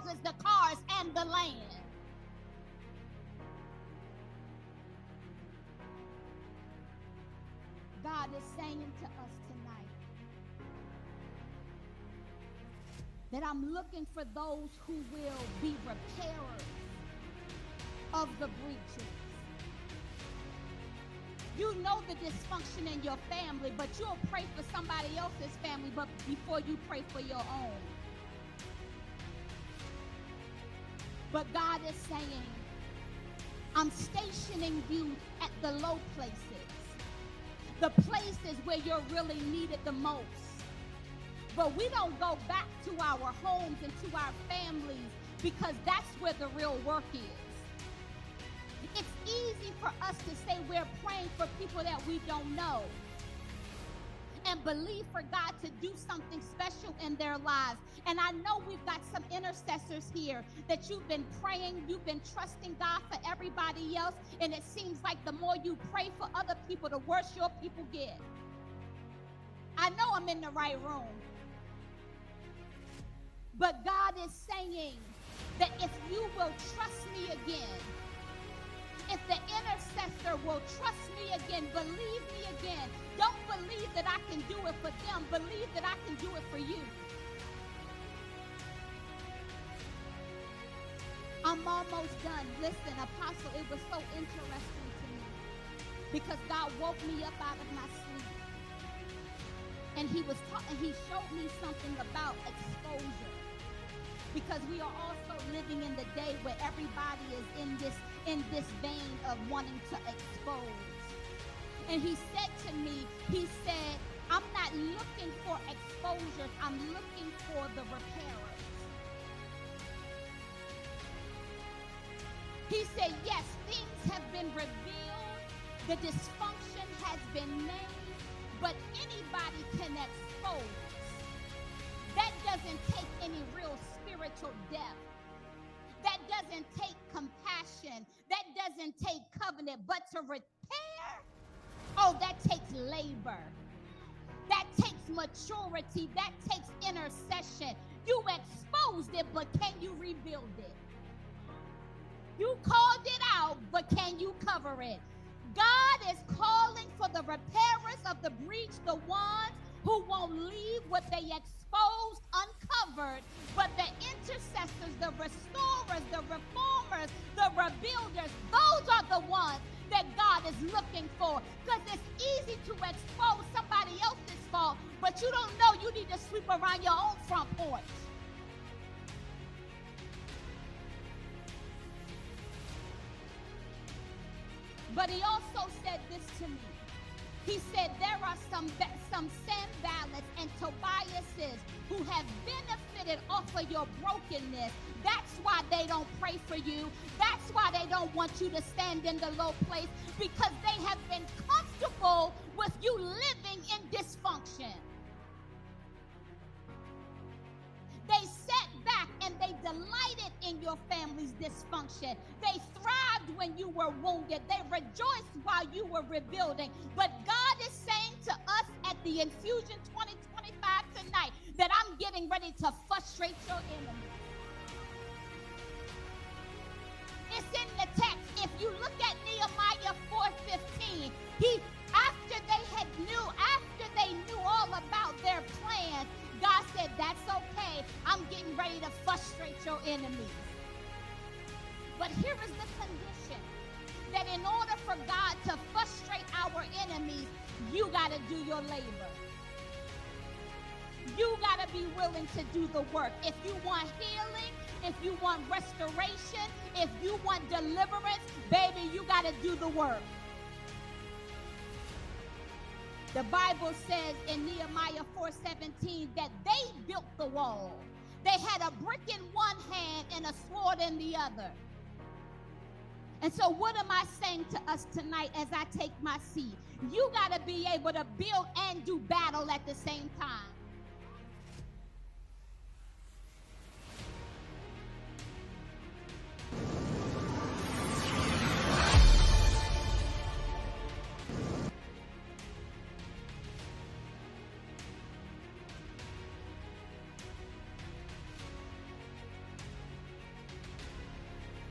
houses, the cars, and the land. God is saying to us tonight that I'm looking for those who will be repairers of the breaches. You know the dysfunction in your family, but you'll pray for somebody else's family but before you pray for your own. But God is saying, I'm stationing you at the low places, the places where you're really needed the most. But we don't go back to our homes and to our families because that's where the real work is. It's easy for us to say we're praying for people that we don't know and believe for God to do something special in their lives. And I know we've got some intercessors here that you've been praying, you've been trusting God for everybody else, and it seems like the more you pray for other people, the worse your people get. I know I'm in the right room. But God is saying that if you will trust me again, if the intercessor will trust me again, believe me again, don't believe that I can do it for them, believe that I can do it for you. I'm almost done. Listen, Apostle, it was so interesting to me because God woke me up out of my sleep. And he showed me something about exposure. Because we are also living in the day where everybody is in this vein of wanting to expose. And he said to me, he said, I'm not looking for exposures, I'm looking for the repairers. He said, yes, things have been revealed, the dysfunction has been made, but anybody can expose. That doesn't take any real spiritual depth. That doesn't take compassion. That doesn't take covenant. But to repair, oh, that takes labor. That takes maturity. That takes intercession. You exposed it, but can you rebuild it? You called it out, but can you cover it? God is calling for the repairers of the breach, the ones who won't leave what they exposed uncovered, but the intercessors, the restorers, the reformers, the rebuilders, those are the ones that God is looking for. Because it's easy to expose somebody else's fault, but you don't know you need to sweep around your own front porch. But he also said this to me. He said there are some Sanballats and Tobiases who have benefited off of your brokenness. That's why they don't pray for you. That's why they don't want you to stand in the low place, because they have been comfortable with you living in dysfunction. They sat back and they delighted in your family's dysfunction. They thrived when you were wounded. They rejoiced while you were rebuilding. But God is saying to us at the Infusion 2025 tonight that I'm getting ready to frustrate your enemies. It's in the text. If you look at Nehemiah 4:15, after they knew all about their plans, God said, that's okay. I'm getting ready to frustrate your enemies. But here is the condition, that in order for God to frustrate our enemies, you got to do your labor. You got to be willing to do the work. If you want healing, if you want restoration, if you want deliverance, baby, you got to do the work. The Bible says in Nehemiah 4:17 that they built the wall. They had a brick in one hand and a sword in the other. And so what am I saying to us tonight as I take my seat? You got to be able to build and do battle at the same time.